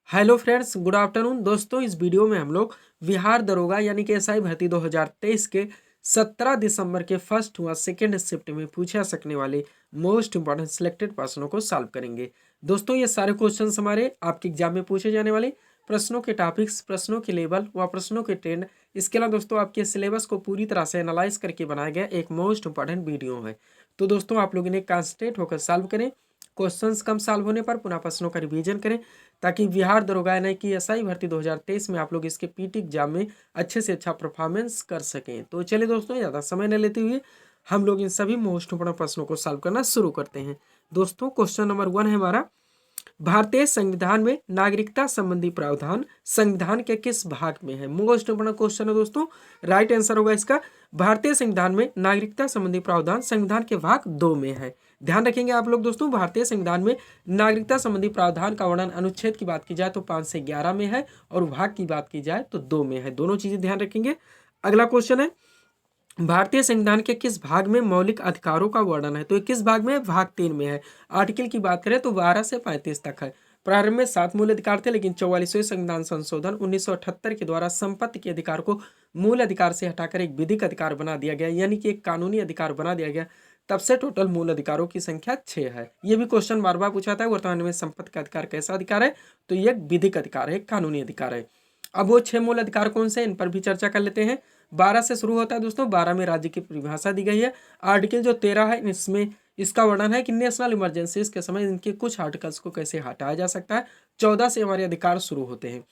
Hello friends, good afternoon. दोस्तों, इस video में हम लोग बिहार दरोगा यानी कि एसआई भर्ती 2023 के 17 दिसंबर के फर्स्ट व सेकेंड शिफ्ट में पूछा सकने वाले मोस्ट इंपॉर्टेंट सिलेक्टेड प्रश्नों को सॉल्व करेंगे। दोस्तों, ये सारे क्वेश्चंस हमारे आपके एग्जाम में पूछे जाने वाले प्रश्नों के टॉपिक्स, प्रश्नों के लेवल व प्रश्नों के ट्रेंड, इसके अलावा दोस्तों आपके सिलेबस को पूरी तरह से एनालाइज करके बनाया गया एक मोस्ट इंपॉर्टेंट वीडियो है। तो दोस्तों, आप लोग इन्हें कॉन्सेंट्रेट होकर सॉल्व करें। क्वेश्चंस कम सॉल्व होने पर पुनः प्रश्नों का रिवीजन करें ताकि बिहार दरोगा यानी कि एसआई भर्ती 2023 में आप लोग इसके पीटी एग्जाम में अच्छे से अच्छा परफॉर्मेंस कर सकें। तो चलिए दोस्तों, ज़्यादा समय न लेते हुए हम लोग इन सभी मोस्ट इंपोर्टेंट प्रश्नों को सॉल्व करना शुरू करते हैं। दोस्तों, क्वेश्चन नंबर 1 है हमारा, भारतीय संविधान में नागरिकता संबंधी प्रावधान संविधान के किस भाग में है? मोस्ट इंपोर्टेंट क्वेश्चन है दोस्तों। राइट आंसर होगा इसका, भारतीय संविधान में नागरिकता संबंधी प्रावधान संविधान के भाग 2 में है। ध्यान रखेंगे आप लोग दोस्तों, भारतीय संविधान में नागरिकता संबंधी प्रावधान का वर्णन अनुच्छेद की बात की जाए तो 5 से 11 में है और भाग की बात की जाए तो 2 में है। दोनों चीजें ध्यान रखेंगे। अगला क्वेश्चन है, भारतीय संविधान के किस भाग में मौलिक अधिकारों का वर्णन है? तो ये किस भाग में है? भाग 3 में है। आर्टिकल की बात करें तो 12 से 35 तक है। प्रारंभ में 7 मूल अधिकार थे, लेकिन 44वें संविधान संशोधन 1978 के द्वारा संपत्ति के अधिकार को मूल अधिकार से हटाकर एक विधिक अधिकार बना दिया गया, यानी कि एक कानूनी अधिकार बना दिया गया। तब से टोटल मूल अधिकारों की संख्या 6 है। ये भी क्वेश्चन बार बार पूछा था, वर्तमान में संपत्ति का अधिकार कैसा अधिकार है? तो ये एक विधिक अधिकार है, एक कानूनी अधिकार है। अब वो 6 मूल अधिकार कौन से, इन पर भी चर्चा कर लेते हैं। 12 से शुरू होता है दोस्तों। 12 में राज्य की परिभाषा दी गई है। आर्टिकल जो 13 है, इसमें इसका वर्णन है कि नेशनल इमरजेंसीज के समय इनके कुछ आर्टिकल्स को कैसे हटाया जा सकता है। 14 से हमारे अधिकार शुरू होते हैं।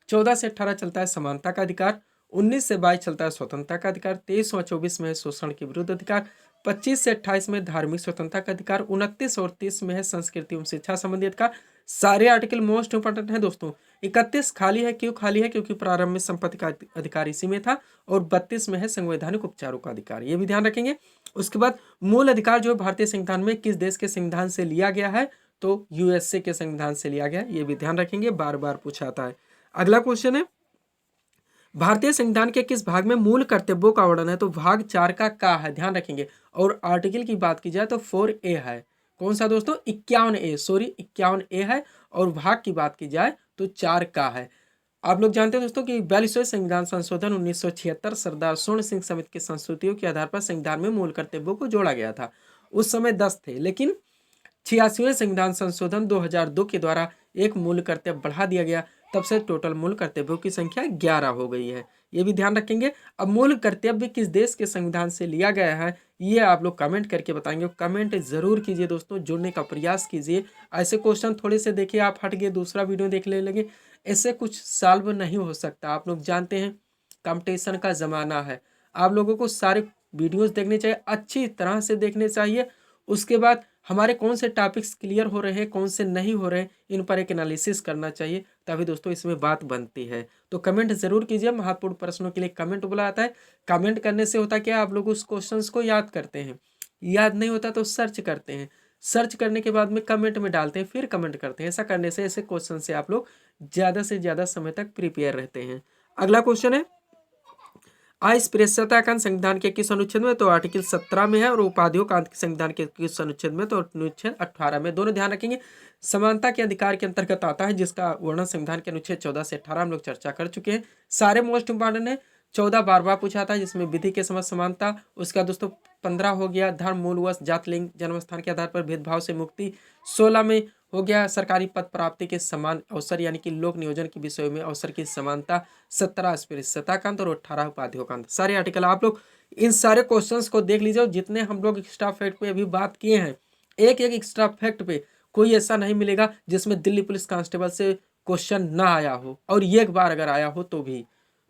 14 से 18 चलता है समानता का अधिकार। 19 से 22 चलता है स्वतंत्रता का अधिकार। 23 और 24 में है शोषण के विरुद्ध अधिकार। 25 से 28 में धार्मिक स्वतंत्रता का अधिकार। 29 और 30 में है संस्कृति एवं शिक्षा संबंधी अधिकार। सारे आर्टिकल मोस्ट इंपोर्टेंट है दोस्तों। 31 खाली है, क्यों खाली है? क्योंकि प्रारंभ में संपत्ति का अधिकार इसी में था। और 32 में है संवैधानिक उपचारों का अधिकार, ये भी ध्यान रखेंगे। उसके बाद मूल अधिकार जो है भारतीय संविधान में किस देश के संविधान से लिया गया है? तो यूएसए के संविधान से लिया गया, ये भी ध्यान रखेंगे, बार बार पूछा आता है। अगला क्वेश्चन है, भारतीय संविधान के किस भाग में मूल कर्तव्यों का वर्णन है? तो भाग 4 का है, ध्यान रखेंगे। और आर्टिकल की बात की जाए तो 4A है। कौन सा दोस्तों? 51A, सॉरी 51A है। और भाग की बात की जाए तो 4 का है। आप लोग जानते हैं दोस्तों कि 42वें संविधान संशोधन 1976 सरदार स्वर्ण सिंह समिति की संस्तुतियों के आधार पर संविधान में मूल कर्तव्यों को जोड़ा गया था। उस समय 10 थे, लेकिन 86वें संविधान संशोधन 2002 के द्वारा एक मूल कर्तव्य बढ़ा दिया गया। तब से टोटल मूल कर्तव्यों की संख्या 11 हो गई है, ये भी ध्यान रखेंगे। अब मूल कर्तव्य किस देश के संविधान से लिया गया है, ये आप लोग कमेंट करके बताएंगे। कमेंट जरूर कीजिए दोस्तों, जुड़ने का प्रयास कीजिए। ऐसे क्वेश्चन थोड़े से देखिए, आप हट गए दूसरा वीडियो देख ले लगे, ऐसे कुछ सॉल्व नहीं हो सकता। आप लोग जानते हैं कंपटीशन का ज़माना है, आप लोगों को सारे वीडियोस देखने चाहिए, अच्छी तरह से देखने चाहिए। उसके बाद हमारे कौन से टॉपिक्स क्लियर हो रहे हैं, कौन से नहीं हो रहे हैं, इन पर एक एनालिसिस करना चाहिए, तभी दोस्तों इसमें बात बनती है। तो कमेंट जरूर कीजिए। महत्वपूर्ण प्रश्नों के लिए कमेंट बोला आता है। कमेंट करने से होता क्या, आप लोग उस क्वेश्चंस को याद करते हैं। याद नहीं होता तो सर्च करते हैं, सर्च करने के बाद में कमेंट में डालते हैं, फिर कमेंट करते हैं। ऐसा करने से, ऐसे क्वेश्चन से आप लोग ज़्यादा से ज़्यादा समय तक प्रिपेयर रहते हैं। अगला क्वेश्चन है, अस्पृश्यता का संविधान के किस अनुच्छेद में? तो आर्टिकल 17 में है। और उपाधियों का संविधान के किस अनुच्छेद में? तो अनुच्छेद 18 में। दोनों ध्यान रखेंगे। समानता के अधिकार के अंतर्गत आता है, जिसका वर्णन संविधान के अनुच्छेद 14 से 18 हम लोग चर्चा कर चुके हैं। सारे मोस्ट इंपॉर्टेंट है। 14 बार बार पूछा था, जिसमें विधि के समझ समानता। उसका दोस्तों 15 हो गया धर्म, मूलवश, जात, लिंग, जन्मस्थान के आधार पर भेदभाव से मुक्ति। 16 में हो गया सरकारी पद प्राप्ति के समान अवसर, यानी कि लोक नियोजन के विषयों में अवसर की समानता। 17 अस्पृश्यता का अंत और 18 उपाधियों का अंत। सारे आर्टिकल आप लोग इन सारे क्वेश्चंस को देख लीजिए। जितने हम लोग एक्स्ट्रा फैक्ट पे अभी बात किए हैं, एक एक एक्स्ट्रा फैक्ट पे कोई ऐसा नहीं मिलेगा जिसमें दिल्ली पुलिस कांस्टेबल से क्वेश्चन ना आया हो, और एक बार अगर आया हो तो भी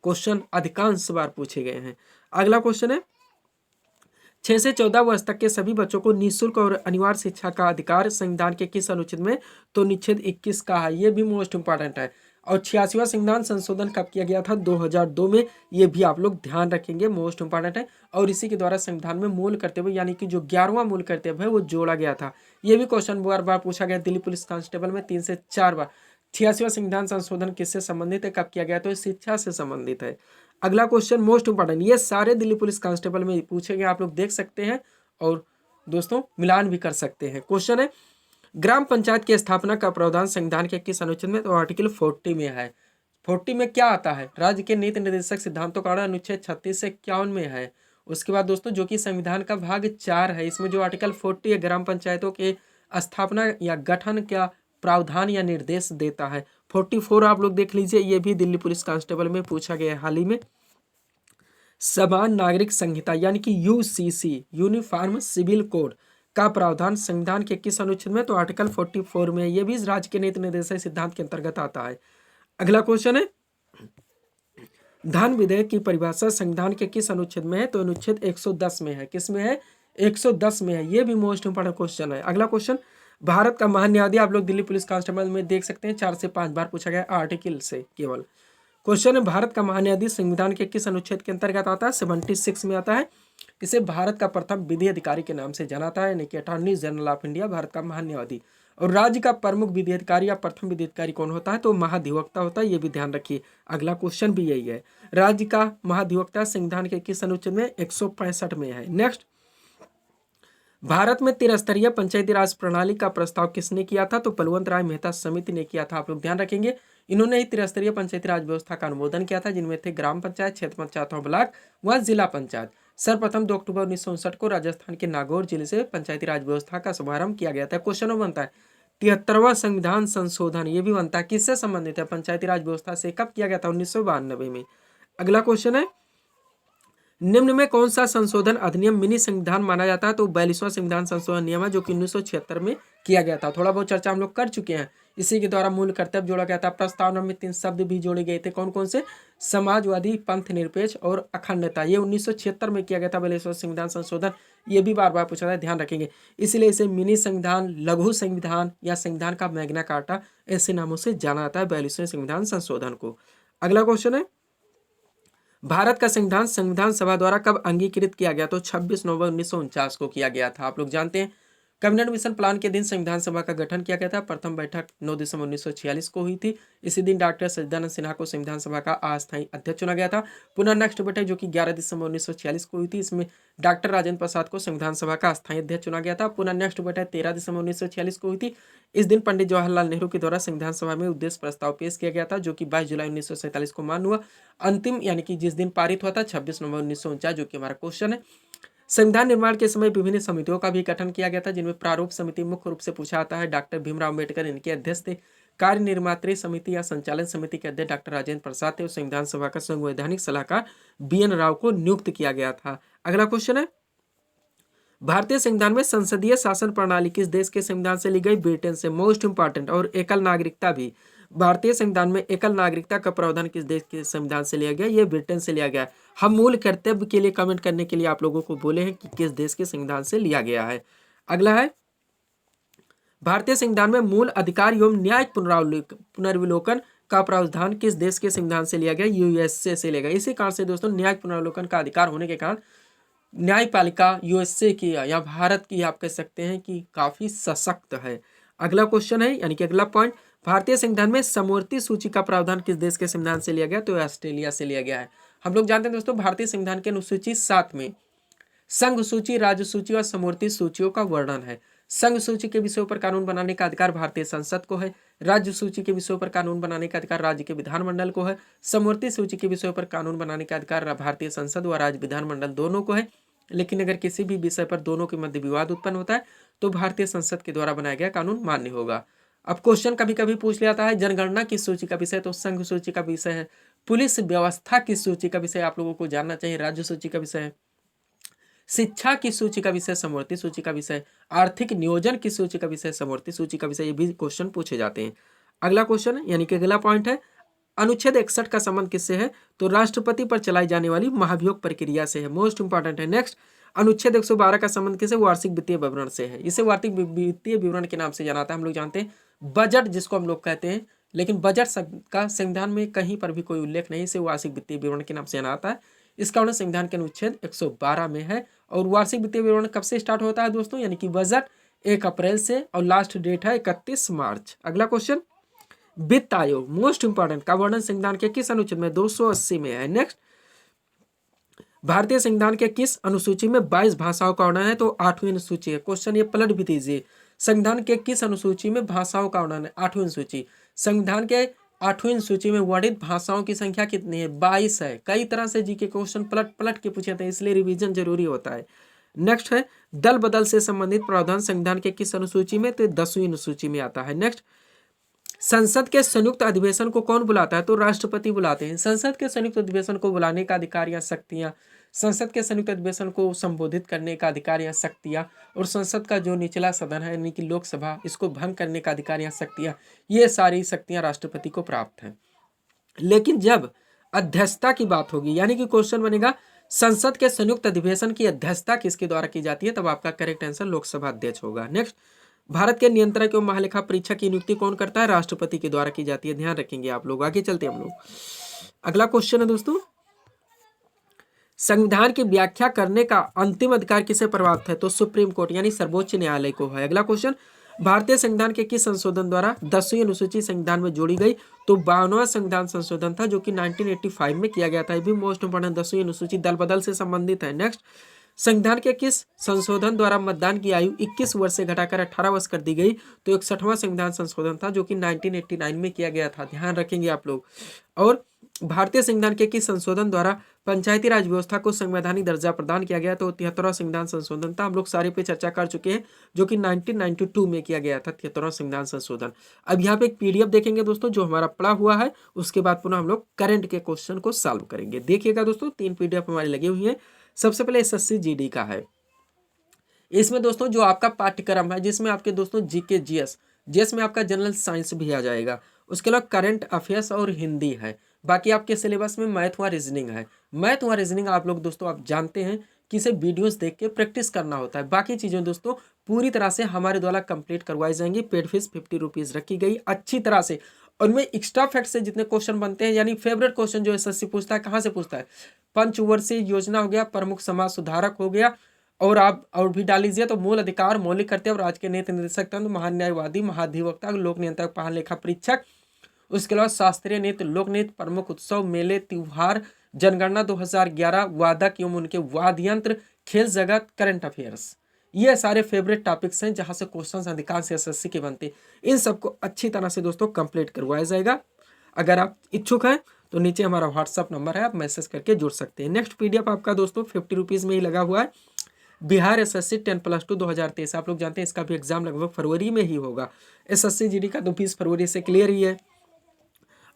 क्वेश्चन अधिकांश बार पूछे गए हैं। अगला क्वेश्चन है, 6 से 14 वर्ष तक के सभी बच्चों को निःशुल्क और अनिवार्य शिक्षा का अधिकार संविधान के किस अनुच्छेद में? तो अनुच्छेद 21 का है, ये भी मोस्ट इंपॉर्टेंट है। और 86वां संविधान संशोधन कब किया गया था? 2002 में। ये भी आप लोग ध्यान रखेंगे, मोस्ट इंपॉर्टेंट है। और इसी के द्वारा संविधान में मूल कर्तव्य यानी कि जो 11वां मूल कर्तव्य है वो जोड़ा गया था। ये भी क्वेश्चन बार बार पूछा गया दिल्ली पुलिस कांस्टेबल में 3 से 4 बार। 86वां संविधान संशोधन किससे संबंधित है, कब किया गया? तो शिक्षा से संबंधित है। अगला क्वेश्चन मोस्ट इंपॉर्टेंट, ये सारे दिल्ली पुलिस कांस्टेबल में पूछे गए, आप लोग देख सकते हैं और दोस्तों मिलान भी कर सकते हैं। क्वेश्चन है, ग्राम पंचायत की स्थापना का प्रावधान संविधान के किस अनुच्छेद में? तो आर्टिकल 40 में है। 40 में क्या आता है? राज्य के नीति निर्देशक सिद्धांतों का अनुच्छेद 36 से 51 में है। उसके बाद दोस्तों जो कि संविधान का भाग 4 है, इसमें जो आर्टिकल 40 है ग्राम पंचायतों के स्थापना या गठन का प्रावधान या निर्देश देता है। 44 आप लोग देख लीजिए, ये भी दिल्ली पुलिस कांस्टेबल में पूछा गया है हाल ही में। समान नागरिक संहिता यानी कि यूसीसी यूनिफॉर्म सिविल कोड का प्रावधान संविधान के किस अनुच्छेद में? तो आर्टिकल 44 में। ये भी राज्य के नीति निर्देशक सिद्धांत के अंतर्गत आता है। अगला क्वेश्चन है, धन विधेयक की परिभाषा संविधान के किस अनुच्छेद में है? तो अनुच्छेद 110 में है। किस में है? 110 में है। ये भी मोस्ट इंपोर्टेंट क्वेश्चन है। अगला क्वेश्चन, भारत का महान्यायाधीश, आप लोग दिल्ली पुलिस कांस्टेबल में देख सकते हैं 4 से 5 बार पूछा गया आर्टिकल से केवल। क्वेश्चन है, भारत का महान्यायाधीश संविधान के किस अनुच्छेद के अंतर्गत आता है? 76 में आता है। इसे भारत का प्रथम विधि अधिकारी के नाम से जाना जाता है, यानी कि attorney general of India Bharat का महान्यायाधीश। और राज्य का प्रमुख विधि अधिकारी या प्रथम विधि अधिकारी कौन होता है? तो महाधिवक्ता होता है। ये भी ध्यान रखिए, अगला क्वेश्चन भी यही है। राज्य का महाधिवक्ता संविधान के किस अनुच्छेद में? 165 में है। नेक्स्ट, भारत में त्रिस्तरीय पंचायती राज प्रणाली का प्रस्ताव किसने किया था? तो बलवंत राय मेहता समिति ने किया था। आप लोग ध्यान रखेंगे, इन्होंने ही त्रिस्तरीय पंचायती राज व्यवस्था का अनुमोदन किया था, जिनमें थे ग्राम पंचायत, क्षेत्र पंचायत, ब्लॉक व जिला पंचायत। सर्वप्रथम 2 अक्टूबर 1959 को राजस्थान के नागौर जिले से पंचायती राज व्यवस्था का शुभारंभ किया गया था। क्वेश्चन बनता है 73वां संविधान संशोधन, ये भी बनता है, किससे संबंधित है? पंचायती राज व्यवस्था से। कब किया गया था? 1992 में। अगला क्वेश्चन है, निम्न में कौन सा संशोधन अधिनियम मिनी संविधान माना जाता है? तो 42वां संविधान संशोधन नियम है, जो कि 1976 में किया गया था। थोड़ा बहुत चर्चा हम लोग कर चुके हैं। इसी के द्वारा मूल कर्तव्य जोड़ा गया था। प्रस्तावना में 3 शब्द भी जोड़े गए थे। कौन कौन से? समाजवादी, पंथ निरपेक्ष और अखंडता। ये 1976 में किया गया था 42वां संविधान संशोधन। ये भी बार बार पूछा था, ध्यान रखेंगे। इसलिए इसे मिनी संविधान, लघु संविधान या संविधान का मैग्ना कार्टा ऐसे नामों से जाना जाता है 42वें संविधान संशोधन को। अगला क्वेश्चन है, भारत का संविधान संविधान सभा द्वारा कब अंगीकृत किया गया? तो 26 नवंबर 1949 को किया गया था। आप लोग जानते हैं, कैबिनेट मिशन प्लान के दिन संविधान सभा का गठन किया गया था। प्रथम बैठक 9 दिसंबर 1946 को हुई थी। इसी दिन डॉक्टर सच्चिदानंद सिन्हा को संविधान सभा का अस्थायी अध्यक्ष चुना गया था। पुनः नेक्स्ट बैठक जो कि 11 दिसंबर 1946 को हुई थी, इसमें डॉक्टर राजेंद्र प्रसाद को संविधान सभा का अस्थायी अध्यक्ष चुना गया था। पुनः नेक्स्ट बैठक 13 दिसंबर 1946 को हुई थी। इस दिन पंडित जवाहरलाल नेहरू के द्वारा संविधान सभा में उद्देश्य प्रस्ताव पेश किया गया था, जो कि 22 जुलाई 1947 को मान्य हुआ। अंतिम यानी कि जिस दिन पारित हुआ था 26 नवंबर 1949, जो कि हमारा क्वेश्चन है। संविधान निर्माण के समय विभिन्न समितियों का भी गठन किया गया था, जिनमें प्रारूप समिति मुख्य रूप से पूछा आता है। डॉक्टर भीमराव अम्बेडकर इनके अध्यक्ष थे। कार्य निर्मात्री समिति या संचालन समिति के अध्यक्ष डॉक्टर राजेंद्र प्रसाद थे और संविधान सभा का संवैधानिक सलाहकार BN राव को नियुक्त किया गया था। अगला क्वेश्चन है, भारतीय संविधान में संसदीय शासन प्रणाली किस देश के संविधान से ली गई? ब्रिटेन से। Most important. और एकल नागरिकता भी, भारतीय संविधान में एकल नागरिकता का प्रावधान किस देश के संविधान से लिया गया? ये ब्रिटेन से लिया गया। हम मूल कर्तव्य के लिए कमेंट करने के लिए आप लोगों को बोले हैं कि किस देश के संविधान से लिया गया है। अगला है, भारतीय संविधान में मूल अधिकार एवं न्यायिक पुनर्विलोकन का प्रावधान किस देश के संविधान से लिया गया? USA से लिया गया। इसी कारण से दोस्तों न्यायिक पुनर्विलोकन का अधिकार होने के कारण न्यायपालिका USA की या भारत की आप कह सकते हैं कि काफी सशक्त है। अगला क्वेश्चन है, यानी कि अगला पॉइंट, भारतीय संविधान में समवर्ती सूची का प्रावधान किस देश के संविधान से लिया गया? तो ऑस्ट्रेलिया से लिया गया है। हम लोग जानते हैं दोस्तों, भारतीय संविधान के अनुसूची 7 में संघ सूची, राज्य सूची और समवर्ती सूचियों का वर्णन है। संघ सूची के विषयों पर कानून बनाने का अधिकार भारतीय संसद को है। राज्य सूची के विषयों पर कानून बनाने का अधिकार राज्य के विधानमंडल को है। समवर्ती सूची के विषयों पर कानून बनाने का अधिकार भारतीय संसद व राज्य विधानमंडल दोनों को है। लेकिन अगर किसी भी विषय पर दोनों के मध्य विवाद उत्पन्न होता है तो भारतीय संसद के द्वारा बनाया गया कानून मान्य होगा। अब क्वेश्चन कभी कभी पूछ लिया जाता है, जनगणना किस सूची का विषय? तो संघ सूची का विषय है। पुलिस व्यवस्था किस सूची का विषय? आप लोगों को जानना चाहिए, राज्य सूची का विषय है। शिक्षा की सूची का विषय समवर्ती सूची का विषय। आर्थिक नियोजन की सूची का विषय समवर्ती सूची का विषय। ये भी क्वेश्चन पूछे जाते हैं। अगला क्वेश्चन यानी कि अगला पॉइंट है, अनुच्छेद 61 का संबंध किससे है? तो राष्ट्रपति पर चलाई जाने वाली महाभियोग प्रक्रिया से है। मोस्ट इंपॉर्टेंट है। नेक्स्ट, अनुच्छेद 112 का संबंध किससे? वार्षिक वित्तीय विवरण से है। इसे वार्षिक वित्तीय विवरण के नाम से जाना जाता है। हम लोग जानते हैं बजट जिसको हम लोग कहते हैं, लेकिन बजट का संविधान में कहीं पर भी कोई उल्लेख नहीं, इसे वार्षिक वित्तीय विवरण के नाम से जाना जाता है। इसका वर्णन संविधान के अनुच्छेद 112 में है। और वार्षिक वित्तीय विवरण कब से स्टार्ट होता है दोस्तों? यानी कि बजट 1 अप्रैल से और लास्ट डेट है 31 मार्च। अगला क्वेश्चन, वित्त आयोग मोस्ट इंपॉर्टेंट का वर्णन संविधान के किस अनुच्छेद में? 280 में है। नेक्स्ट, भारतीय संविधान के किस अनुसूची में 22 भाषाओं का वर्णन है? तो 8वीं अनुसूची है। क्वेश्चन ये पलट भी दीजिए, संविधान के किस अनुसूची में भाषाओं का वर्णन है? 8वीं अनुसूची। संविधान के 8वीं अनुसूची में वर्णित भाषाओं की संख्या कितनी है? 22 है। कई तरह से जीके क्वेश्चन पलट पलट के पूछे थे, इसलिए रिवीजन जरूरी होता है। नेक्स्ट है दल बदल से संबंधित प्रावधान संविधान के किस अनुसूची में? तो 10वीं अनुसूची में आता है। नेक्स्ट, संसद के संयुक्त अधिवेशन को कौन बुलाता है? तो राष्ट्रपति बुलाते हैं। संसद के संयुक्त अधिवेशन को बुलाने का अधिकार या शक्तियां, संसद के संयुक्त अधिवेशन को संबोधित करने का अधिकार या शक्तियां, और संसद का जो निचला सदन है यानी कि लोकसभा, इसको भंग करने का अधिकार या शक्तियां, ये सारी शक्तियां राष्ट्रपति को प्राप्त हैं। लेकिन जब अध्यक्षता की बात होगी, यानी कि क्वेश्चन बनेगा संसद के संयुक्त अधिवेशन की अध्यक्षता किसके द्वारा की जाती है, तब आपका करेक्ट आंसर लोकसभा अध्यक्ष होगा। नेक्स्ट, भारत के नियंत्रक एवं महालेखा परीक्षक की नियुक्ति कौन करता है? राष्ट्रपति के द्वारा की जाती है, ध्यान रखेंगे आप लोग। आगे चलते हम लोग, अगला क्वेश्चन है दोस्तों, संविधान की व्याख्या करने का अंतिम अधिकार किसे प्राप्त है? तो सुप्रीम कोर्ट यानी सर्वोच्च न्यायालय को है। अगला क्वेश्चन, भारतीय संविधान के किस संशोधन द्वारा 10वीं अनुसूची संविधान में जोड़ी गई? तो 52वां संविधान संशोधन था, जो कि 1985 में किया गया था। ये भी मोस्ट इंपोर्टेंट 10वीं अनुसूची दल बदल से संबंधित है। नेक्स्ट, संविधान के किस संशोधन द्वारा मतदान की आयु 21 वर्ष से घटाकर 18 वर्ष कर दी गई? तो 61वां संविधान संशोधन था, जो कि 1989 में किया गया था, ध्यान रखेंगे आप लोग। और भारतीय संविधान के किस संशोधन द्वारा पंचायती राज व्यवस्था को संवैधानिक दर्जा प्रदान किया गया? तो 73वां संविधान संशोधन था, हम लोग सारे पे चर्चा कर चुके हैं, जो कि 1992 में किया गया था 73वां संविधान संशोधन। अब यहाँ पे एक पीडीएफ देखेंगे दोस्तों जो हमारा पड़ा हुआ है, उसके बाद पुनः हम लोग करंट के क्वेश्चन को सॉल्व करेंगे। देखिएगा दोस्तों, 3 पीडीएफ हमारी लगी हुई है। सबसे पहले एसएससी जीडी का है। इसमें दोस्तों जो आपका पाठ्यक्रम है, जिसमें आपके दोस्तों जीके जीएस में आपका जनरल साइंस भी आ जाएगा, उसके अलावा करंट अफेयर्स और हिंदी है। बाकी आपके सिलेबस में मैथ व रीजनिंग है। मैथ व रीजनिंग आप लोग दोस्तों आप जानते हैं कि इसे वीडियोस देख के प्रैक्टिस करना होता है। बाकी चीज़ें दोस्तों पूरी तरह से हमारे द्वारा कंप्लीट करवाई जाएंगी। पेड फीस 50 रुपीज़ रखी गई अच्छी तरह से। उनमें एक्स्ट्रा फैक्ट से जितने क्वेश्चन बनते हैं, यानी फेवरेट क्वेश्चन जो एसएससी पूछता है, कहाँ से पूछता है? पंचवर्षीय योजना हो गया, प्रमुख समाज सुधारक हो गया, और आप और भी डाल लीजिए तो मूल अधिकार, मौलिक कर्तव्य, राज्य के नीति निर्देशक तंत्र, महान न्यायवादी, महाधिवक्ता, लोक नियंत्रक, महालेखा परीक्षक, उसके अलावा शास्त्रीय नीति, लोक नीति, प्रमुख उत्सव, मेले, त्योहार, जनगणना 2011, वादक एवं उनके वाद्य यंत्र, खेल जगत, करंट अफेयर्स, ये सारे फेवरेट टॉपिक्स हैं जहां से क्वेश्चन अधिकांश एसएससी के बनते हैं। इन सबको अच्छी तरह से दोस्तों कंप्लीट करवाया जाएगा। अगर आप इच्छुक हैं तो नीचे हमारा व्हाट्सअप नंबर है, आप मैसेज करके जुड़ सकते हैं। नेक्स्ट पीडीएफ आपका दोस्तों 50 रुपीज़ में ही लगा हुआ है, बिहार एसएससी 10+2 2023। आप लोग जानते हैं इसका भी एग्जाम लगभग फरवरी में ही होगा। एसएससी जीडी का तो 20 फरवरी से क्लियर ही है।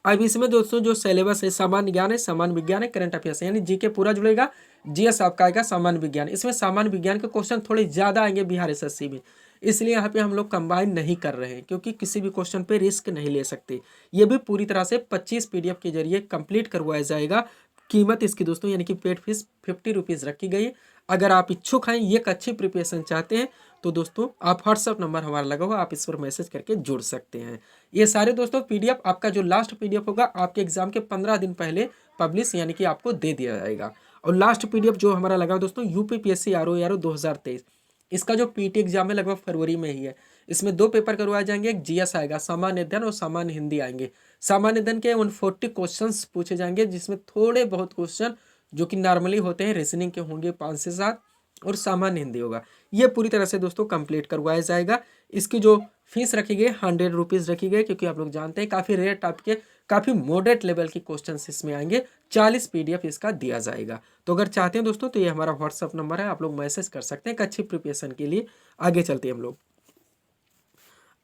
अब इसमें दोस्तों जो सिलेबस है, सामान्य ज्ञान है, सामान्य विज्ञान है, करंट अफेयर्स, यानी जीके पूरा जुड़ेगा, जीएस आपका आएगा, सामान्य विज्ञान। इसमें सामान्य विज्ञान के क्वेश्चन थोड़े ज्यादा आएंगे बिहार एसएससी में, इसलिए यहाँ पे हम लोग कंबाइन नहीं कर रहे हैं, क्योंकि किसी भी क्वेश्चन पे रिस्क नहीं ले सकते। ये भी पूरी तरह से 25 पीडीएफ के जरिए कंप्लीट करवाया जाएगा। कीमत इसकी दोस्तों यानी कि पेड फीस 50 रुपीज़ रखी गई है। अगर आप इच्छुक हैं, ये एक अच्छी प्रिपरेशन चाहते हैं, तो दोस्तों आप व्हाट्सअप नंबर हमारा लगा हुआ, आप इस पर मैसेज करके जुड़ सकते हैं। ये सारे दोस्तों पीडीएफ, आपका जो लास्ट पीडीएफ होगा आपके एग्जाम के 15 दिन पहले पब्लिश यानी कि आपको दे दिया जाएगा। और लास्ट पीडीएफ जो हमारा लगा दोस्तों यूपीपीएससी आरओ 2023, इसका जो पीटी एग्जाम है लगभग फरवरी में ही है। इसमें 2 पेपर करवाए जाएंगे, एक जीएस आएगा, सामान्य अध्ययन और सामान्य हिंदी आएंगे। सामान्य अध्ययन के 140 क्वेश्चन पूछे जाएंगे, जिसमें थोड़े बहुत क्वेश्चन जो कि नॉर्मली होते हैं रीजनिंग के होंगे 5 से 7, और सामान्य हिंदी होगा। ये पूरी तरह से दोस्तों कंप्लीट करवाया जाएगा। इसकी जो फीस रखी गई 100 रुपीज़ रखी गई, क्योंकि आप लोग जानते हैं काफ़ी रेयर टाइप के, काफ़ी मॉडरेट लेवल के क्वेश्चन इसमें आएंगे। 40 पीडीएफ इसका दिया जाएगा। तो अगर चाहते हैं दोस्तों तो ये हमारा व्हाट्सअप नंबर है, आप लोग मैसेज कर सकते हैं एक अच्छी प्रिपरेशन के लिए। आगे चलते हैं हम लोग।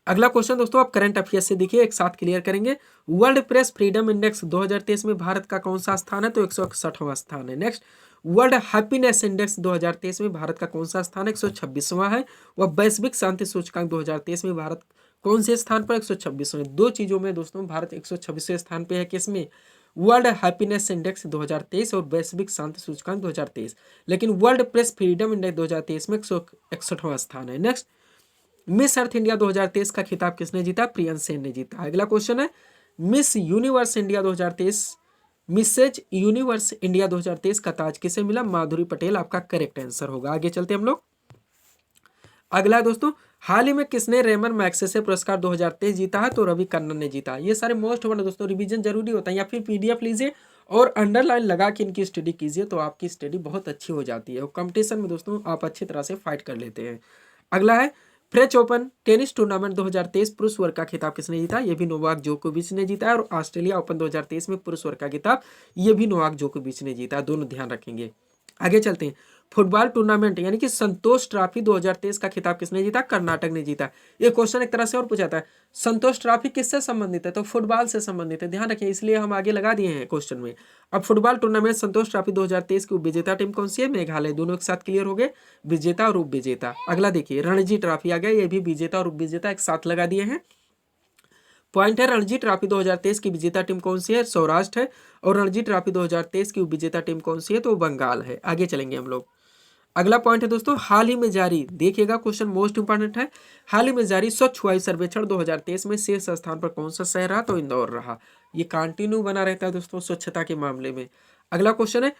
अगला क्वेश्चन दोस्तों आप करंट अफेयर्स से देखिए, एक साथ क्लियर करेंगे। वर्ल्ड प्रेस फ्रीडम इंडेक्स 2023 में भारत का कौन सा स्थान है? तो 161वां स्थान है। नेक्स्ट, वर्ल्ड हैप्पीनेस इंडेक्स 2023 में भारत का कौन सा स्थान है? 126वां है। वह वैश्विक शांति सूचकांक 2023 में भारत कौन से स्थान पर? 126वां। 2 चीजों में दोस्तों भारत 126वें स्थान पे है। किसमें? वर्ल्ड हैप्पीनेस इंडेक्स 2023 और वैश्विक शांति सूचकांक 2023। लेकिन वर्ल्ड प्रेस फ्रीडम इंडेक्स 2023 में 161वां स्थान है। नेक्स्ट, मिस अर्थ इंडिया 2023 का खिताब किसने जीता? प्रियंश सेन ने जीता। अगला क्वेश्चन है, Miss Universe India 2023, Mrs Universe India 2023 का ताज किसे मिला? माधुरी पटेल आपका करेक्ट आंसर होगा। आगे चलते हम लोग। अगला है दोस्तों, हाल ही में किसने रेमन मैग्सेसे पुरस्कार 2023 जीता है? तो रवि कन्नन ने जीता। ये सारे मोस्ट वन दोस्तों, रिवीजन जरूरी होता है, या फिर पीडीएफ लीजिए और अंडरलाइन लगा के इनकी स्टडी कीजिए, तो आपकी स्टडी बहुत अच्छी हो जाती है और कंपटीशन में दोस्तों आप अच्छी तरह से फाइट कर लेते हैं। अगला है, फ्रेंच ओपन टेनिस टूर्नामेंट 2023 पुरुष वर्ग का खिताब किसने जीता? ये भी नोवाक जोकोविच ने जीता है। और ऑस्ट्रेलिया ओपन 2023 में पुरुष वर्ग का खिताब ये भी नोवाक जोकोविच ने जीता, दोनों ध्यान रखेंगे। आगे चलते हैं। फुटबॉल टूर्नामेंट यानी कि संतोष ट्रॉफी 2023 का खिताब किसने जीता? कर्नाटक ने जीता। ये क्वेश्चन एक तरह से और पूछा था, संतोष ट्रॉफी किससे संबंधित है? तो फुटबॉल से संबंधित है, ध्यान रखिए, इसलिए हम आगे लगा दिए हैं क्वेश्चन में। अब फुटबॉल टूर्नामेंट संतोष ट्रॉफी 2023 की विजेता टीम कौन सी है? मेघालय। दोनों एक साथ क्लियर हो गए, विजेता और उप विजेता। अगला देखिए, रणजी ट्रॉफी आ गया, ये भी विजेता और उप विजेता एक साथ लगा दिए हैं। पॉइंट है, रणजी ट्रॉफी 2023 की विजेता टीम कौन सी है? सौराष्ट्र है। और रणजी ट्रॉफी 2023 की विजेता टीम कौन सी है? तो बंगाल है। आगे चलेंगे हम लोग। अगला पॉइंट है दोस्तों, हाल ही में जारी, देखिएगा क्वेश्चन मोस्ट इंपॉर्टेंट है, हाल ही में जारी स्वच्छ वायु सर्वेक्षण 2023 में शीर्ष स्थान पर कौन सा शहर रहा? तो इंदौर रहा। ये कंटिन्यू बना रहता है दोस्तों स्वच्छता के मामले में। अगला क्वेश्चन है,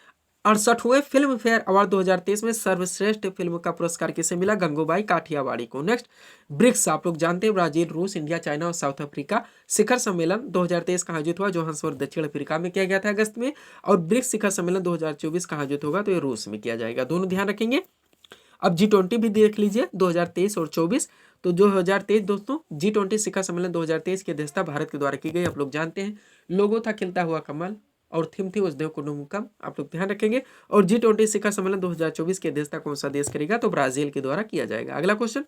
68वें फिल्म फेयर अवार्ड 2023 में सर्वश्रेष्ठ फिल्म का पुरस्कार किसे मिला? गंगूबाई काठियावाड़ी को। नेक्स्ट, ब्रिक्स, आप लोग जानते हैं ब्राजील, रूस, इंडिया, चाइना और साउथ अफ्रीका शिखर सम्मेलन 2023 का आयोजित हुआ जोहान्सबर्ग दक्षिण अफ्रीका में किया गया था अगस्त में। और ब्रिक्स शिखर सम्मेलन 2024 का आयोजित होगा तो ये रूस में किया जाएगा, दोनों ध्यान रखेंगे। अब G20 भी देख लीजिए 2023 और 24। तो 2023 दोस्तों G20 शिखर सम्मेलन 2023 की अध्यक्षता भारत के द्वारा की गई, आप लोग जानते हैं। लोगो था खिलता हुआ कमल और थीम थी वसुधैव कुटुंबकम, आप लोग ध्यान रखेंगे। और G20 शिखर सम्मेलन 2024 की अध्यक्षता कौन सा देश करेगा? तो ब्राजील के द्वारा किया जाएगा। अगला क्वेश्चन,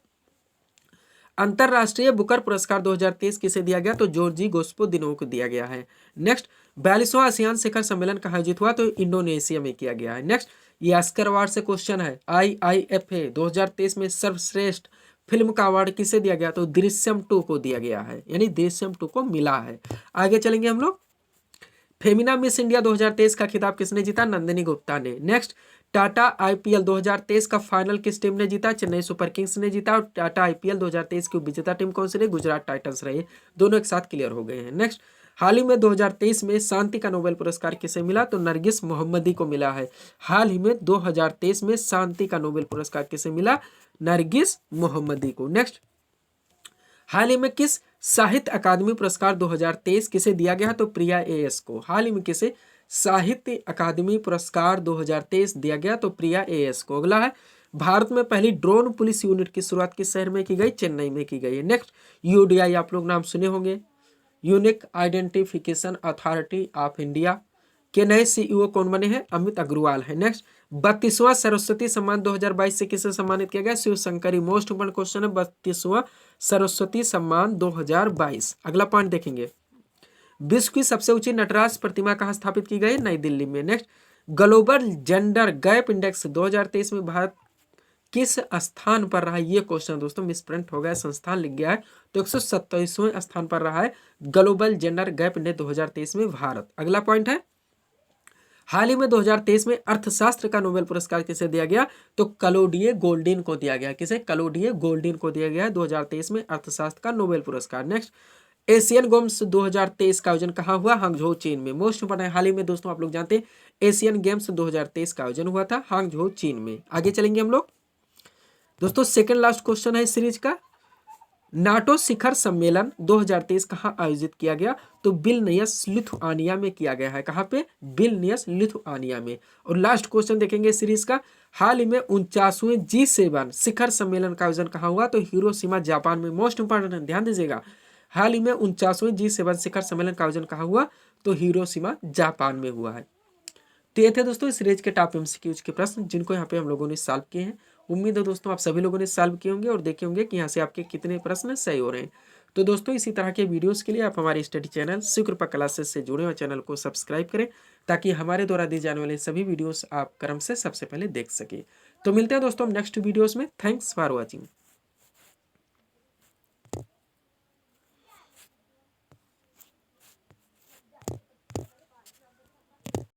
अंतरराष्ट्रीय बुकर पुरस्कार 2023 किसे दिया गया? तो जॉर्जी गोस्पोदिनोव को दिया गया है। नेक्स्ट, 42वां आसियान शिखर सम्मेलन कहाँ आयोजित हुआ? तो इंडोनेशिया में किया गया है। नेक्स्ट, ये ऑस्कर अवार्ड से क्वेश्चन है, IIFA 2023 में सर्वश्रेष्ठ फिल्म का अवार्ड किसे दिया गया? तो दृश्यम 2 को दिया गया है, यानी दृश्यम 2 को मिला है। आगे चलेंगे हम लोग। फेमिना मिस इंडिया 2023 का खिताब किसने जीता? नंदिनी गुप्ता ने। नेक्स्ट, टाटा IPL 2023 का फाइनल किस टीम ने जीता? चेन्नई सुपर किंग्स ने जीता। और टाटा IPL 2023 की विजेता टीम कौन सी रही? गुजरात टाइटंस रही। दोनों एक साथ क्लियर हो गए हैं। नेक्स्ट, हाल ही में 2023 में शांति का नोबेल पुरस्कार किसे मिला? तो नरगिस मोहम्मदी को मिला है। हाल ही में 2023 में शांति का नोबेल पुरस्कार किसे मिला? नरगिस मोहम्मदी को। नेक्स्ट, हाल ही में किस साहित्य अकादमी पुरस्कार 2023 किसे दिया गया? तो प्रिया AS को। हाल ही में किसे साहित्य अकादमी पुरस्कार 2023 दिया गया? तो प्रिया AS को। अगला है, भारत में पहली ड्रोन पुलिस यूनिट की शुरुआत किस शहर में की गई? चेन्नई में की गई है। नेक्स्ट, UDI आप लोग नाम सुने होंगे, unique identification authority of India के नए CEO कौन बने हैं? अमित अग्रवाल है। नेक्स्ट, 32वां सरस्वती सम्मान 2022 से किसे सम्मानित किया गया? Shiv Shankari. Most important question है 32वां सरस्वती सम्मान 2022। अगला पॉइंट देखेंगे, विश्व की सबसे ऊंची नटराज प्रतिमा कहाँ स्थापित की गई? नई दिल्ली में। Next, global gender gap index 2023 में भारत किस स्थान पर रहा? ये क्वेश्चन दोस्तों मिसप्रिंट हो गया, संस्थान लिख गया है, तो 127वें स्थान पर रहा है ग्लोबल जेंडर गैप इंडेक्स 2023 में भारत। अगला पॉइंट है, हाल ही में 2023 में अर्थशास्त्र का नोबेल पुरस्कार किसे दिया गया? तो क्लॉडिए गोल्डिन को दिया गया। किसे? क्लॉडिए गोल्डिन को दिया गया 2023 में अर्थशास्त्र का नोबेल पुरस्कार। नेक्स्ट, एशियन गेम्स 2023 का आयोजन कहाँ हुआ? हांगझो चीन में। मोस्ट इंपोर्टेंट, हाल ही में दोस्तों आप लोग जानते हैं एशियन गेम्स 2023 का आयोजन हुआ था हांगझो चीन में। आगे चलेंगे हम लोग दोस्तों, सेकंड लास्ट क्वेश्चन है सीरीज का, नाटो शिखर सम्मेलन 2023 कहाँ आयोजित किया गया? तो विल्नियस लिथुआनिया में किया गया है। कहाँ पे? विल्नियस लिथुआनिया में। और लास्ट क्वेश्चन देखेंगे सीरीज का, हाल ही में 49वें G7 शिखर सम्मेलन का आयोजन कहाँ हुआ? तो हिरोशिमा जापान में। मोस्ट इंपोर्टेंट, ध्यान दीजिएगा, हाल ही में 49वें G7 शिखर सम्मेलन का आयोजन कहाँ हुआ? तो हिरोशिमा जापान में हुआ है। तो ये थे दोस्तों इस सीरीज के टॉप MCQs के प्रश्न जिनको यहाँ पे हम लोगों ने सॉल्व किए हैं। उम्मीद है दोस्तों आप सभी लोगों ने सॉल्व किए होंगे और देखे होंगे कि यहाँ से आपके कितने प्रश्न सही हो रहे हैं। तो दोस्तों इसी तरह के वीडियोस के लिए आप हमारे स्टडी चैनल शिवकृपा क्लासेस से जुड़े हुए चैनल को सब्सक्राइब करें ताकि हमारे द्वारा दी जाने वाले सभी वीडियोस आप क्रम से सबसे पहले देख सके। तो मिलते हैं दोस्तों नेक्स्ट वीडियोस में। Thanks for watching.